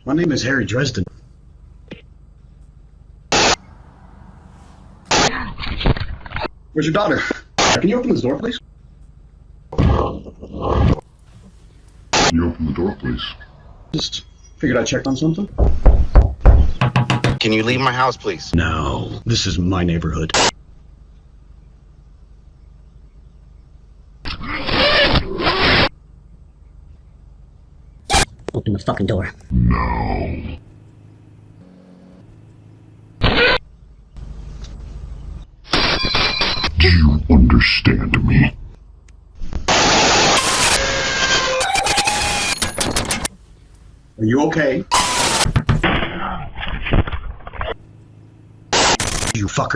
My name is Harry Dresden. Where's your daughter? Can you open this door, please? Can you open the door, please? Just figured I'd check on something. Can you leave my house, please? No, this is my neighborhood. Open the fucking door. No. Do you understand me? Are you okay? You fucker.